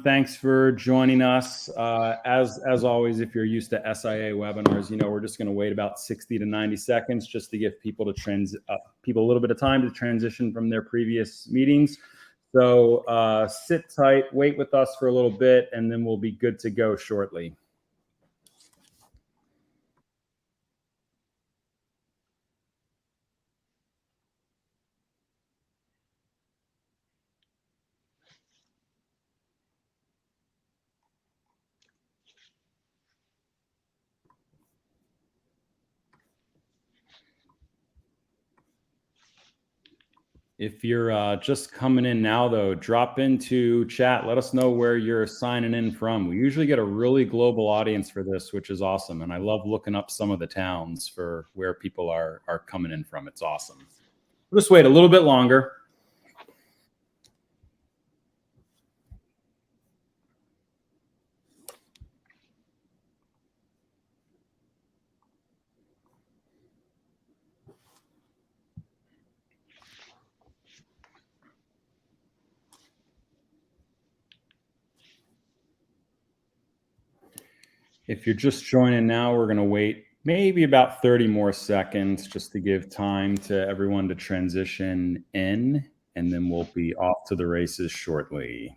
Thanks for joining us. As always, if you're used to SIA webinars, we're just going to wait about 60 to 90 seconds just to give people a little bit of time to transition from their previous meetings. So sit tight, wait with us for a little bit, and then we'll be good to go shortly. If you're just coming in now, though, drop into chat. Let us know where you're signing in from. We usually get a really global audience for this, which is awesome. And I love looking up some of the towns for where people are coming in from. It's awesome. We'll just wait a little bit longer. If you're just joining now, we're going to wait maybe about 30 more seconds just to give time to everyone to transition in, and then we'll be off to the races shortly.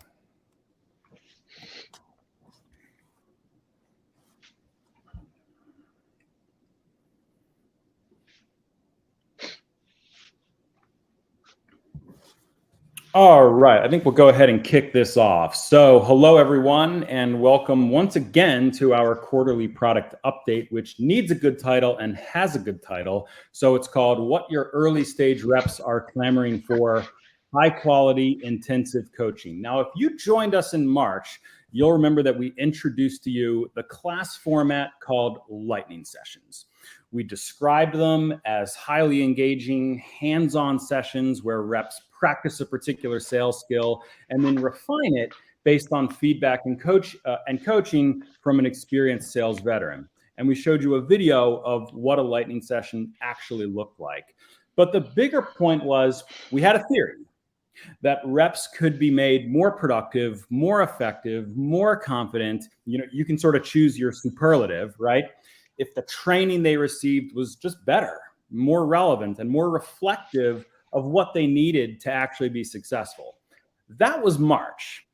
All right, I think we'll go ahead and kick this off. So hello, everyone, and welcome once again to our quarterly product update, which needs a good title and has a good title. So it's called What Your Early Stage Reps Are Clamoring For, High Quality Intensive Coaching. Now, if you joined us in March, you'll remember that we introduced to you the class format called lightning sessions. We described them as highly engaging, hands-on sessions where reps practice a particular sales skill and then refine it based on feedback and coaching from an experienced sales veteran. And we showed you a video of what a lightning session actually looked like. But the bigger point was we had a theory that reps could be made more productive, more effective, more confident. You can sort of choose your superlative, right? If the training they received was just better, more relevant, and more reflective of what they needed to actually be successful. That was March.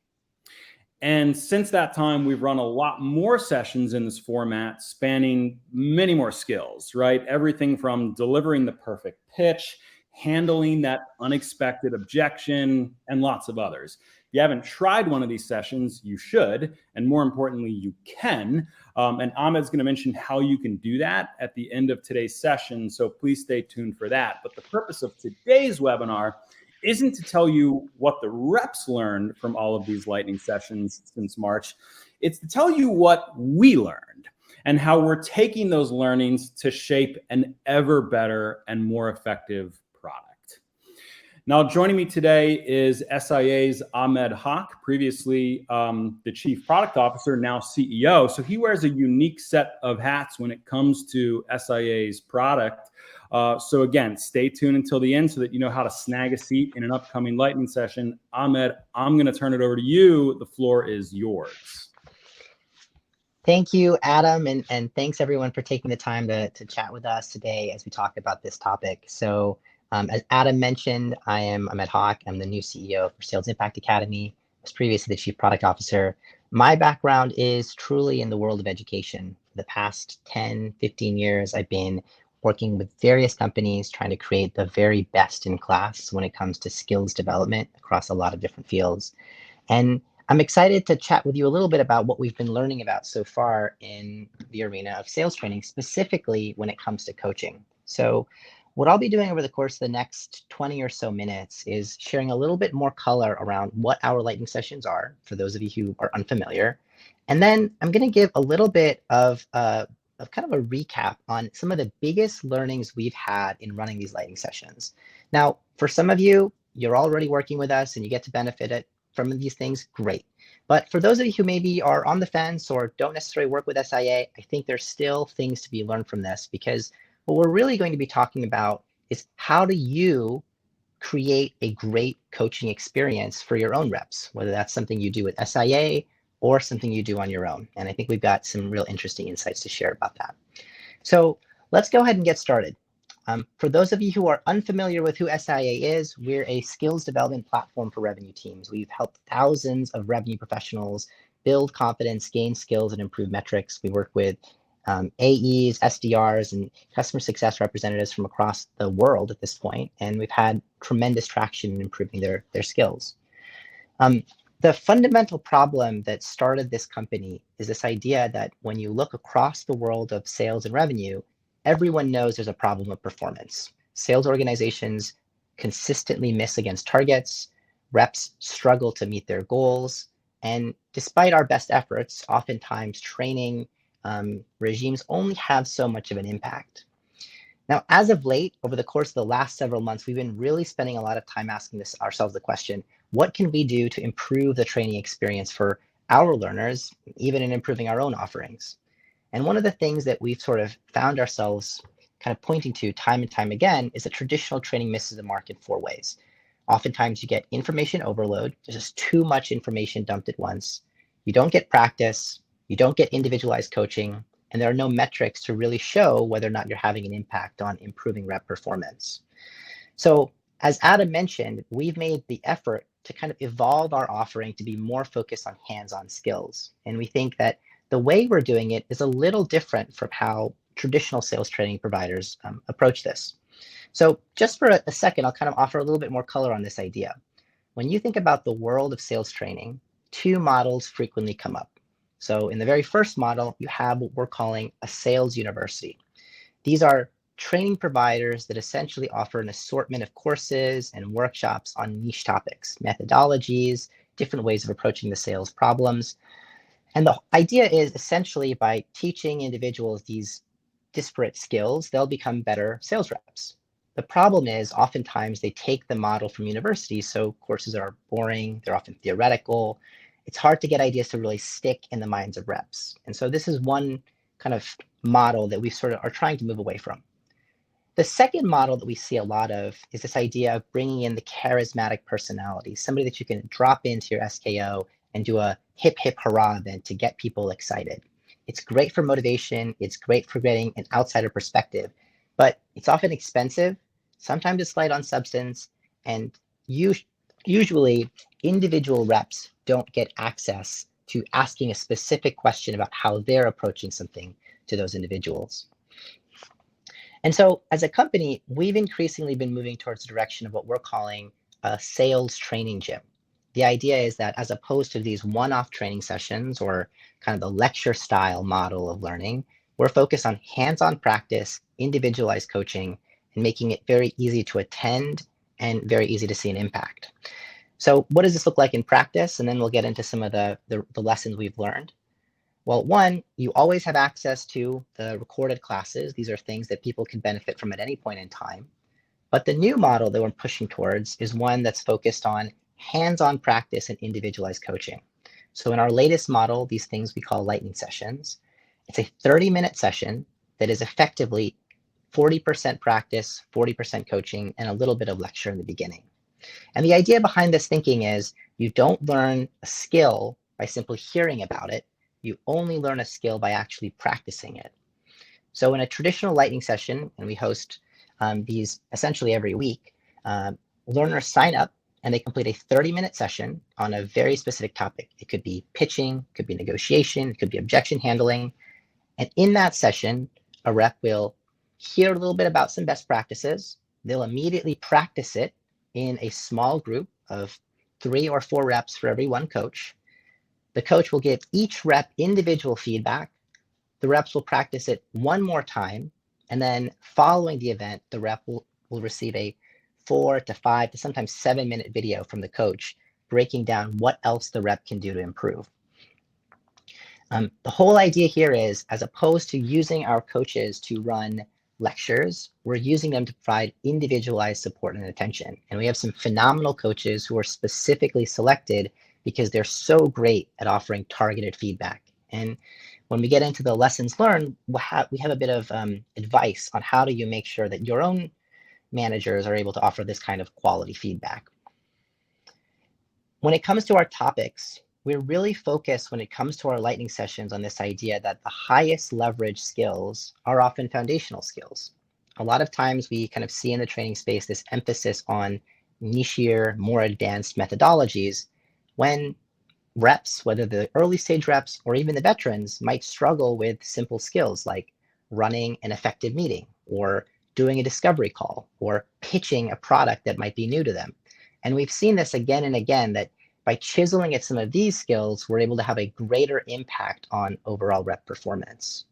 And since that time, we've run a lot more sessions in this format, spanning many more skills, right? Everything from delivering the perfect pitch, handling that unexpected objection, and lots of others. If you haven't tried one of these sessions, you should, and more importantly, you can. And Ahmed's going to mention how you can do that at the end of today's session, so please stay tuned for that. But the purpose of today's webinar isn't to tell you what the reps learned from all of these lightning sessions since March. It's to tell you what we learned and how we're taking those learnings to shape an ever better and more effective product. Now, joining me today is SIA's Ahmed Haque, previously the Chief Product Officer, now CEO. So he wears a unique set of hats when it comes to SIA's product. So again, stay tuned until the end so that you know how to snag a seat in an upcoming lightning session. Ahmed, I'm going to turn it over to you. The floor is yours. Thank you, Adam, and thanks everyone for taking the time to chat with us today as we talk about this topic. So as Adam mentioned, I am Ahmed Haque. I'm the new CEO for Sales Impact Academy. I was previously the Chief Product Officer. My background is truly in the world of education. For the past 10, 15 years, I've been working with various companies trying to create the very best in class when it comes to skills development across a lot of different fields. And I'm excited to chat with you a little bit about what we've been learning about so far in the arena of sales training, specifically when it comes to coaching. So what I'll be doing over the course of the next 20 or so minutes is sharing a little bit more color around what our lightning sessions are, for those of you who are unfamiliar. And then I'm going to give a little bit of kind of a recap on some of the biggest learnings we've had in running these lightning sessions. Now, for some of you, you're already working with us and you get to benefit from these things, great. But for those of you who maybe are on the fence or don't necessarily work with SIA, I think there's still things to be learned from this, because what we're really going to be talking about is how do you create a great coaching experience for your own reps, whether that's something you do with SIA or something you do on your own. And I think we've got some real interesting insights to share about that. So let's go ahead and get started. For those of you who are unfamiliar with who SIA is, we're a skills development platform for revenue teams. We've helped thousands of revenue professionals build confidence, gain skills, and improve metrics. We work with AEs, SDRs, and customer success representatives from across the world at this point, and we've had tremendous traction in improving their skills. The fundamental problem that started this company is this idea that when you look across the world of sales and revenue, everyone knows there's a problem of performance. Sales organizations consistently miss against targets, reps struggle to meet their goals, and despite our best efforts, oftentimes training regimes only have so much of an impact. Now, as of late, over the course of the last several months, we've been really spending a lot of time asking ourselves the question, what can we do to improve the training experience for our learners, even in improving our own offerings? And one of the things that we've sort of found ourselves kind of pointing to time and time again is that traditional training misses the mark in 4 ways. Oftentimes you get information overload. There's just too much information dumped at once. You don't get practice. You don't get individualized coaching, and there are no metrics to really show whether or not you're having an impact on improving rep performance. So as Adam mentioned, we've made the effort to kind of evolve our offering to be more focused on hands-on skills. And we think that the way we're doing it is a little different from how traditional sales training providers approach this. So just for a second, I'll kind of offer a little bit more color on this idea. When you think about the world of sales training, 2 models frequently come up. So in the very first model, you have what we're calling a sales university. These are training providers that essentially offer an assortment of courses and workshops on niche topics, methodologies, different ways of approaching the sales problems. And the idea is essentially by teaching individuals these disparate skills, they'll become better sales reps. The problem is oftentimes they take the model from universities, so courses are boring, they're often theoretical. It's hard to get ideas to really stick in the minds of reps. And so this is one kind of model that we sort of are trying to move away from. The second model that we see a lot of is this idea of bringing in the charismatic personality, somebody that you can drop into your SKO and do a hip hip hurrah event to get people excited. It's great for motivation, it's great for getting an outsider perspective, but it's often expensive, sometimes it's light on substance, and usually individual reps don't get access to asking a specific question about how they're approaching something to those individuals. And so as a company, we've increasingly been moving towards the direction of what we're calling a sales training gym. The idea is that as opposed to these one-off training sessions or kind of the lecture style model of learning, we're focused on hands-on practice, individualized coaching, and making it very easy to attend and very easy to see an impact. So what does this look like in practice? And then we'll get into some of the lessons we've learned. Well, one, you always have access to the recorded classes. These are things that people can benefit from at any point in time. But the new model that we're pushing towards is one that's focused on hands-on practice and individualized coaching. So in our latest model, these things we call lightning sessions. It's a 30-minute session that is effectively 40% practice, 40% coaching, and a little bit of lecture in the beginning. And the idea behind this thinking is you don't learn a skill by simply hearing about it. You only learn a skill by actually practicing it. So in a traditional lightning session, and we host these essentially every week, learners sign up and they complete a 30-minute session on a very specific topic. It could be pitching, it could be negotiation, it could be objection handling. And in that session, a rep will hear a little bit about some best practices. They'll immediately practice it in a small group of 3 or 4 reps for every 1 coach. The coach will give each rep individual feedback. The reps will practice it 1 more time. And then following the event, the rep will receive a 4 to 5 to sometimes 7-minute video from the coach breaking down what else the rep can do to improve. The whole idea here is, as opposed to using our coaches to run lectures, we're using them to provide individualized support and attention. And we have some phenomenal coaches who are specifically selected because they're so great at offering targeted feedback. And when we get into the lessons learned, we have a bit of advice on how do you make sure that your own managers are able to offer this kind of quality feedback. When it comes to our topics, we're really focused when it comes to our lightning sessions on this idea that the highest leverage skills are often foundational skills. A lot of times we kind of see in the training space this emphasis on nichier, more advanced methodologies when reps, whether the early stage reps or even the veterans, might struggle with simple skills like running an effective meeting or doing a discovery call or pitching a product that might be new to them. And we've seen this again and again, that by chiseling at some of these skills, we're able to have a greater impact on overall rep performance.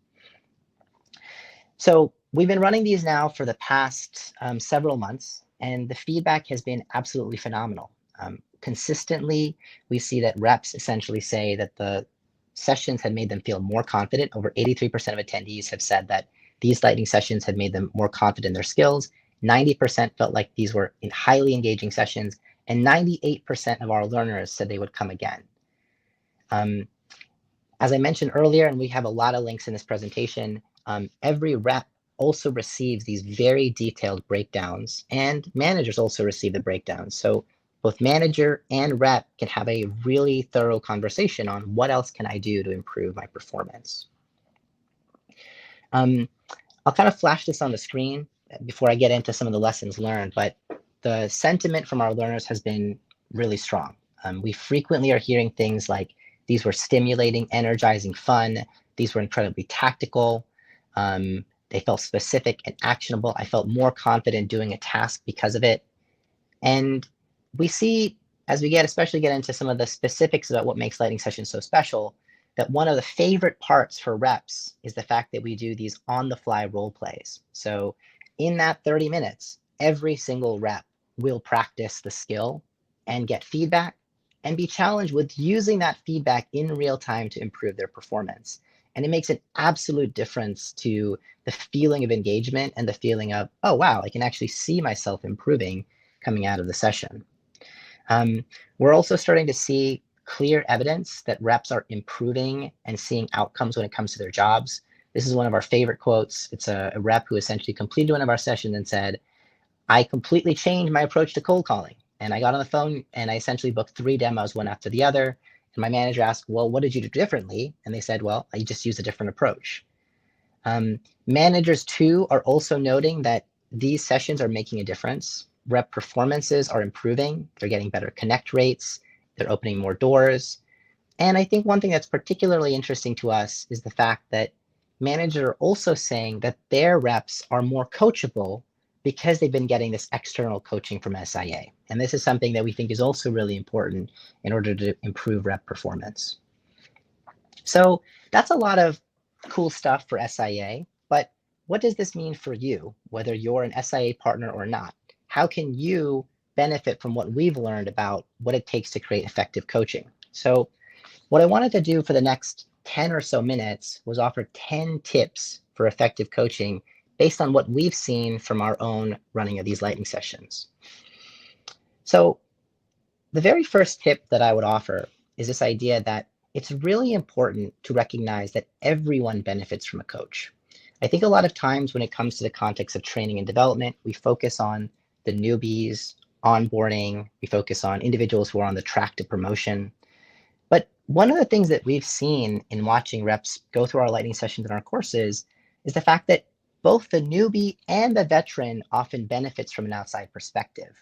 So we've been running these now for the past several months, and the feedback has been absolutely phenomenal. Consistently, we see that reps essentially say that the sessions had made them feel more confident. Over 83% of attendees have said that these lightning sessions had made them more confident in their skills. 90% felt like these were highly engaging sessions, and 98% of our learners said they would come again. As I mentioned earlier, and we have a lot of links in this presentation, every rep also receives these very detailed breakdowns, and managers also receive the breakdowns. So both manager and rep can have a really thorough conversation on what else can I do to improve my performance. I'll kind of flash this on the screen before I get into some of the lessons learned, but the sentiment from our learners has been really strong. We frequently are hearing things like, these were stimulating, energizing, fun. These were incredibly tactical. They felt specific and actionable. I felt more confident doing a task because of it. And we see, as we especially get into some of the specifics about what makes lightning sessions so special, that one of the favorite parts for reps is the fact that we do these on-the-fly role plays. So in that 30 minutes, every single rep will practice the skill and get feedback and be challenged with using that feedback in real time to improve their performance. And it makes an absolute difference to the feeling of engagement and the feeling of, oh, wow, I can actually see myself improving coming out of the session. We're also starting to see clear evidence that reps are improving and seeing outcomes when it comes to their jobs. This is one of our favorite quotes. It's a rep who essentially completed one of our sessions and said, I completely changed my approach to cold calling. And I got on the phone and I essentially booked 3 demos, one after the other. And my manager asked, well, what did you do differently? And they said, well, I just used a different approach. Managers too are also noting that these sessions are making a difference. Rep performances are improving. They're getting better connect rates. They're opening more doors. And I think one thing that's particularly interesting to us is the fact that managers are also saying that their reps are more coachable because they've been getting this external coaching from SIA. And this is something that we think is also really important in order to improve rep performance. So that's a lot of cool stuff for SIA, but what does this mean for you, whether you're an SIA partner or not? How can you benefit from what we've learned about what it takes to create effective coaching? So what I wanted to do for the next 10 or so minutes was offer 10 tips for effective coaching based on what we've seen from our own running of these lightning sessions. So the very first tip that I would offer is this idea that it's really important to recognize that everyone benefits from a coach. I think a lot of times when it comes to the context of training and development, we focus on the newbies, onboarding, we focus on individuals who are on the track to promotion. But one of the things that we've seen in watching reps go through our lightning sessions in our courses is the fact that both the newbie and the veteran often benefits from an outside perspective.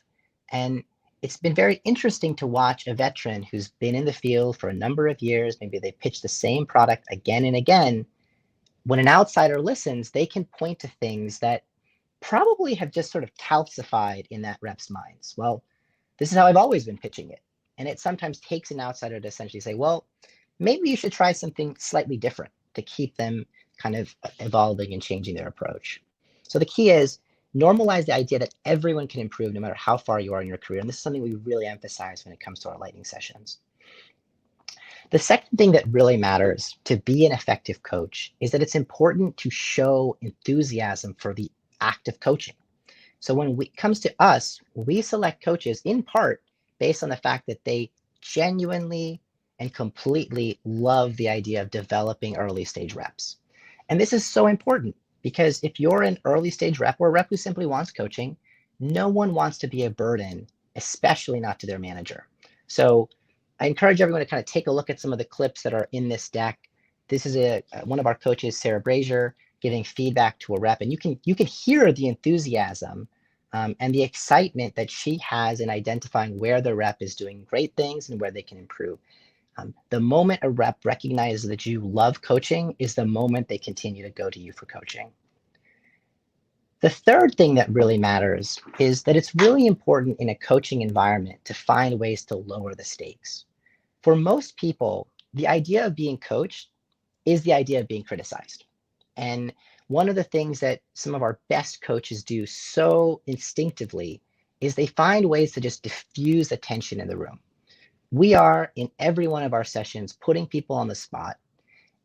And it's been very interesting to watch a veteran who's been in the field for a number of years, maybe they pitch the same product again and again. When an outsider listens, they can point to things that probably have just sort of calcified in that rep's minds. Well, this is how I've always been pitching it. And it sometimes takes an outsider to essentially say, well, maybe you should try something slightly different to keep them kind of evolving and changing their approach. So the key is normalize the idea that everyone can improve no matter how far you are in your career. And this is something we really emphasize when it comes to our lightning sessions. The second thing that really matters to be an effective coach is that it's important to show enthusiasm for the act of coaching. So when it comes to us, we select coaches in part based on the fact that they genuinely and completely love the idea of developing early stage reps. And this is so important because if you're an early stage rep or a rep who simply wants coaching, no one wants to be a burden, especially not to their manager. So I encourage everyone to kind of take a look at some of the clips that are in this deck. This is one of our coaches, Sarah Brazier, giving feedback to a rep, and you can hear the enthusiasm and the excitement that she has in identifying where the rep is doing great things and where they can improve. The moment a rep recognizes that you love coaching is the moment they continue to go to you for coaching. The third thing that really matters is that it's really important in a coaching environment to find ways to lower the stakes. For most people, the idea of being coached is the idea of being criticized. And one of the things that some of our best coaches do so instinctively is they find ways to just diffuse the tension in the room. We are, in every one of our sessions, putting people on the spot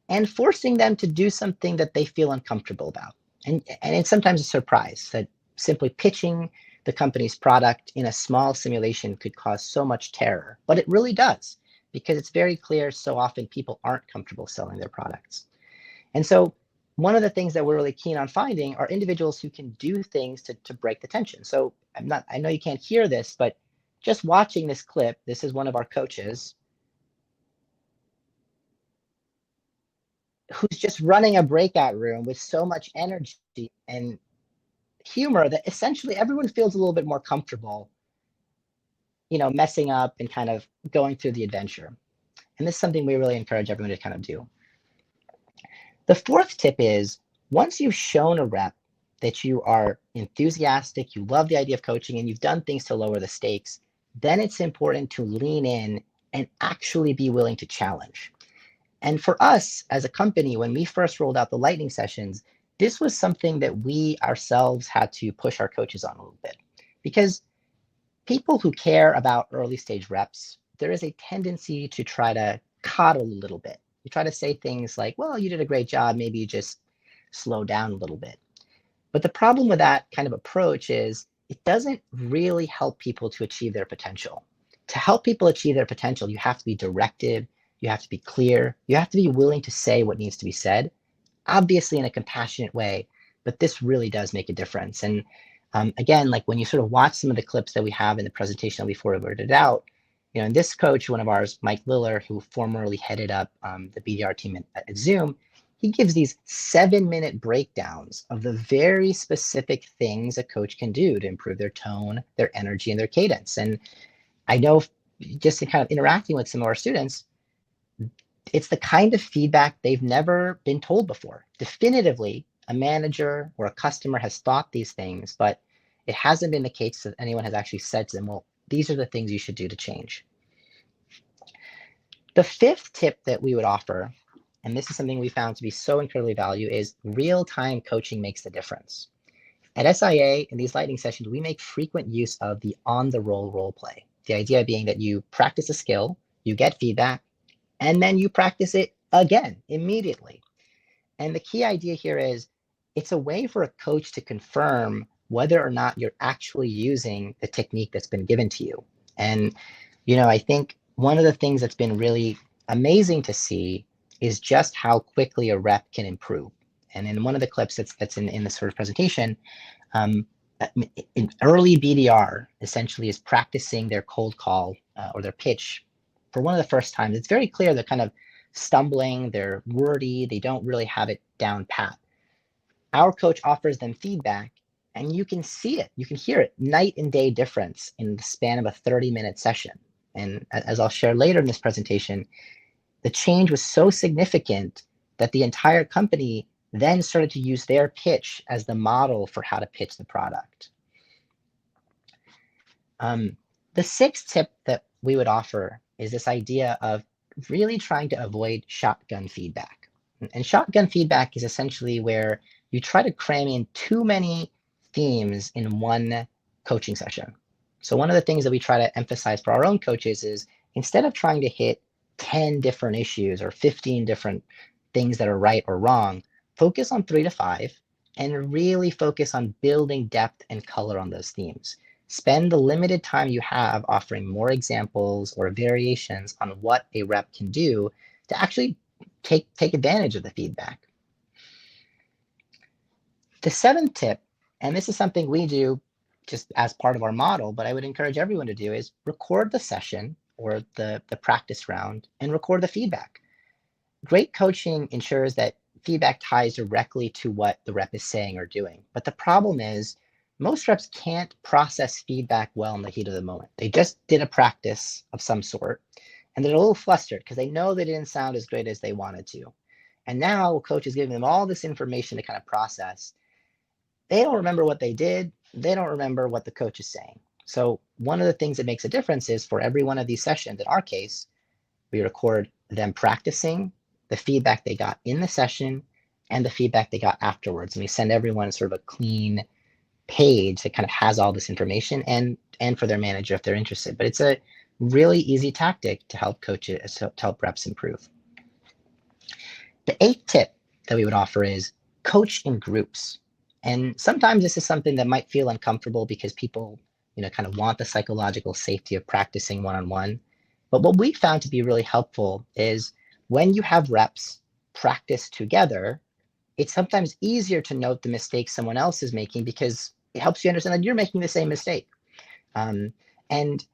and forcing them to do something that they feel uncomfortable about. And it's sometimes a surprise that simply pitching the company's product in a small simulation could cause so much terror, but it really does, because it's very clear so often people aren't comfortable selling their products. And so one of the things that we're really keen on finding are individuals who can do things to break the tension. So I know you can't hear this, but just watching this clip, this is one of our coaches who's just running a breakout room with so much energy and humor that essentially everyone feels a little bit more comfortable, messing up and kind of going through the adventure. And this is something we really encourage everyone to kind of do. The fourth tip is, once you've shown a rep that you are enthusiastic, you love the idea of coaching, and you've done things to lower the stakes, then it's important to lean in and actually be willing to challenge. And for us as a company, when we first rolled out the lightning sessions, this was something that we ourselves had to push our coaches on a little bit, because people who care about early stage reps, there is a tendency to try to coddle a little bit. You try to say things like, well, you did a great job, maybe you just slow down a little bit. But the problem with that kind of approach is it doesn't really help people to achieve their potential. To help people achieve their potential, you have to be directive, you have to be clear, you have to be willing to say what needs to be said, obviously in a compassionate way, but this really does make a difference. And again, like when you sort of watch some of the clips that we have in the presentation that we forwarded it out, and this coach, one of ours, Mike Liller, who formerly headed up the BDR team at Zoom, he gives these 7-minute breakdowns of the very specific things a coach can do to improve their tone, their energy, and their cadence. And I know just in kind of interacting with some of our students, it's the kind of feedback they've never been told before. Definitively, a manager or a customer has thought these things, but it hasn't been the case that anyone has actually said to them, well, these are the things you should do to change. The fifth tip that we would offer, and this is something we found to be so incredibly valuable, is real-time coaching makes the difference. At SIA, in these lightning sessions, we make frequent use of the on-the-roll role play. The idea being that you practice a skill, you get feedback, and then you practice it again immediately. And the key idea here is it's a way for a coach to confirm whether or not you're actually using the technique that's been given to you. And, I think one of the things that's been really amazing to see is just how quickly a rep can improve. And in one of the clips that's in this sort of presentation, in early BDR essentially is practicing their cold call or their pitch for one of the first times. It's very clear they're kind of stumbling, they're wordy, they don't really have it down pat. Our coach offers them feedback, and you can see it, you can hear it, night and day difference in the span of a 30-minute session. And as I'll share later in this presentation, the change was so significant that the entire company then started to use their pitch as the model for how to pitch the product. The sixth tip that we would offer is this idea of really trying to avoid shotgun feedback. And shotgun feedback is essentially where you try to cram in too many themes in one coaching session. So one of the things that we try to emphasize for our own coaches is, instead of trying to hit 10 different issues or 15 different things that are right or wrong, focus on 3 to 5 and really focus on building depth and color on those themes. Spend the limited time you have offering more examples or variations on what a rep can do to actually take advantage of the feedback. The 7th tip, and this is something we do just as part of our model, but I would encourage everyone to do is record the session or the practice round and record the feedback. Great coaching ensures that feedback ties directly to what the rep is saying or doing. But the problem is most reps can't process feedback well in the heat of the moment. They just did a practice of some sort and they're a little flustered because they know they didn't sound as great as they wanted to. And now coach is giving them all this information to kind of process. They don't remember what they did. They don't remember what the coach is saying. So one of the things that makes a difference is for every one of these sessions, in our case, we record them practicing the feedback they got in the session and the feedback they got afterwards. And we send everyone sort of a clean page that kind of has all this information and for their manager if they're interested. But it's a really easy tactic to help coaches, to help reps improve. The 8th tip that we would offer is coach in groups. And sometimes this is something that might feel uncomfortable because people, kind of want the psychological safety of practicing one-on-one. But what we found to be really helpful is when you have reps practice together, it's sometimes easier to note the mistakes someone else is making because it helps you understand that you're making the same mistake. And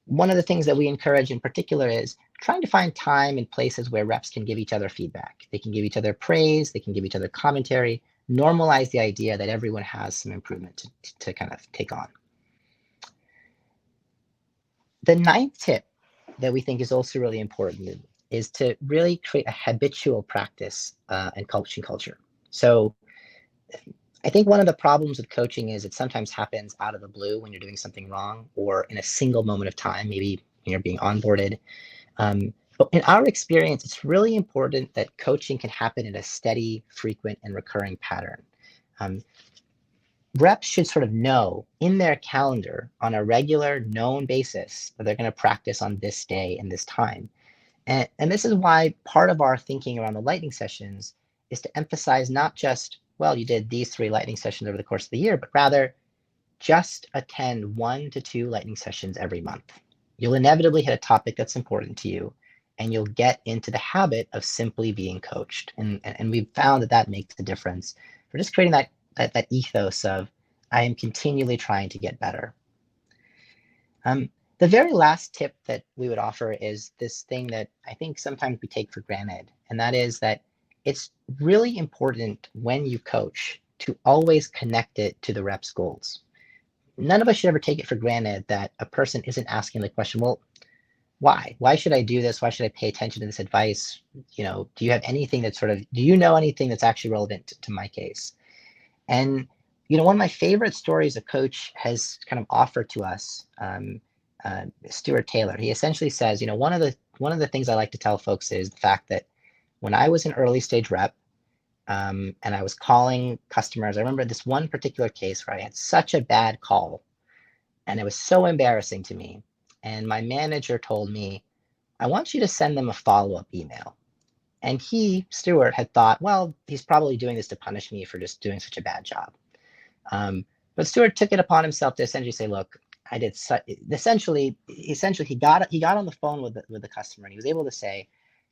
one of the things that we encourage in particular is trying to find time and places where reps can give each other feedback. They can give each other praise, they can give each other commentary, normalize the idea that everyone has some improvement to kind of take on. The 9th tip that we think is also really important is to really create a habitual practice and coaching culture. So I think one of the problems with coaching is it sometimes happens out of the blue when you're doing something wrong or in a single moment of time, maybe when you're being onboarded. But in our experience, it's really important that coaching can happen in a steady, frequent, and recurring pattern. Reps should sort of know in their calendar on a regular, known basis that they're going to practice on this day and this time. And this is why part of our thinking around the lightning sessions is to emphasize not just, well, you did these 3 lightning sessions over the course of the year, but rather just attend 1 to 2 lightning sessions every month. You'll inevitably hit a topic that's important to you, and you'll get into the habit of simply being coached. And we've found that makes a difference for just creating that ethos of I am continually trying to get better. The very last tip that we would offer is this thing that I think sometimes we take for granted, and that is that it's really important when you coach to always connect it to the rep's goals. None of us should ever take it for granted that a person isn't asking the question, well, why? Why should I do this? Why should I pay attention to this advice? Do you have anything that's do you know anything that's actually relevant to my case? And, one of my favorite stories a coach has kind of offered to us, Stuart Taylor, he essentially says, one of the things I like to tell folks is the fact that when I was an early stage rep and I was calling customers, I remember this one particular case where I had such a bad call and it was so embarrassing to me. And my manager told me, I want you to send them a follow-up email. And Stuart, had thought, well, he's probably doing this to punish me for just doing such a bad job. But Stuart took it upon himself to essentially say, look, I did essentially he got on the phone with the customer and he was able to say,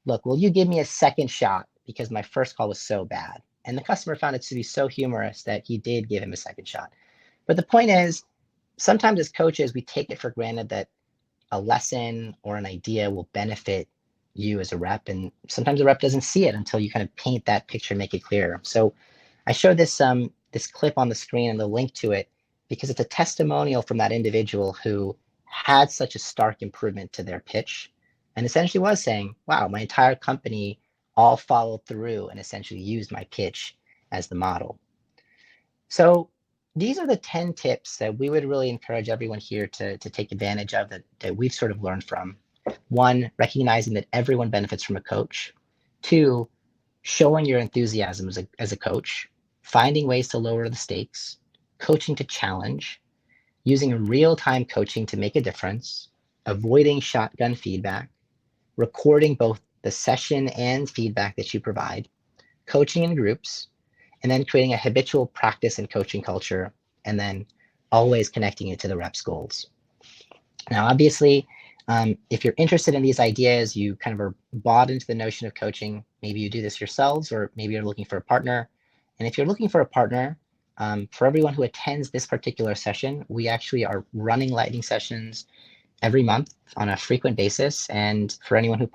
look, will you give me a second shot because my first call was so bad? And the customer found it to be so humorous that he did give him a second shot. But the point is, sometimes as coaches, we take it for granted that a lesson or an idea will benefit you as a rep, and sometimes the rep doesn't see it until you kind of paint that picture, make it clearer. So I showed this clip on the screen and the link to it because it's a testimonial from that individual who had such a stark improvement to their pitch and essentially was saying, wow, my entire company all followed through and essentially used my pitch as the model. So these are the 10 tips that we would really encourage everyone here to take advantage of that we've sort of learned from. 1, recognizing that everyone benefits from a coach. 2, showing your enthusiasm as a coach, finding ways to lower the stakes, coaching to challenge, using real-time coaching to make a difference, avoiding shotgun feedback, recording both the session and feedback that you provide, coaching in groups, and then creating a habitual practice and coaching culture, and then always connecting it to the rep's goals. Now, obviously, if you're interested in these ideas, you kind of are bought into the notion of coaching, maybe you do this yourselves, or maybe you're looking for a partner. And if you're looking for a partner, For everyone who attends this particular session, we actually are running lightning sessions every month on a frequent basis. And for anyone who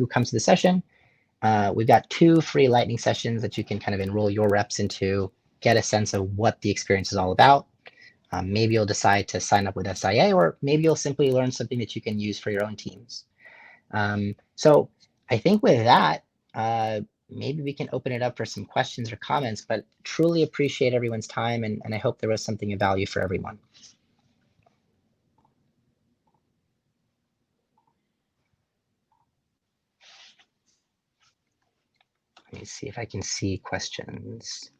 comes to the session, we've got 2 free lightning sessions that you can kind of enroll your reps into, get a sense of what the experience is all about. Maybe you'll decide to sign up with SIA, or maybe you'll simply learn something that you can use for your own teams. So I think with that, maybe we can open it up for some questions or comments, but truly appreciate everyone's time, and I hope there was something of value for everyone. Let me see if I can see questions.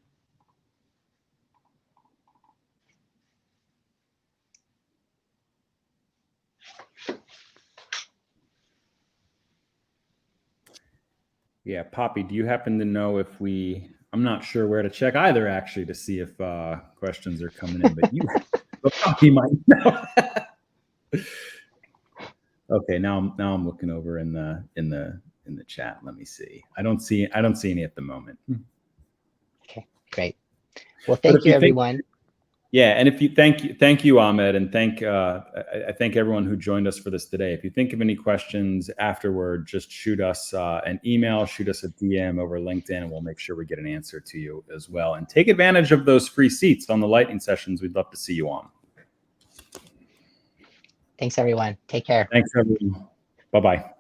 Yeah, Poppy, do you happen to know if I'm not sure where to check either, actually, to see if questions are coming in, but Poppy might know. Okay, now I'm looking over in the chat. Let me see. I don't see any at the moment. Okay, great. Well, thank you, everyone. Yeah, and if you thank you, Ahmed, and I thank everyone who joined us for this today. If you think of any questions afterward, just shoot us an email, shoot us a DM over LinkedIn, and we'll make sure we get an answer to you as well. And take advantage of those free seats on the lightning sessions. We'd love to see you on. Thanks, everyone. Take care. Thanks, everyone. Bye-bye.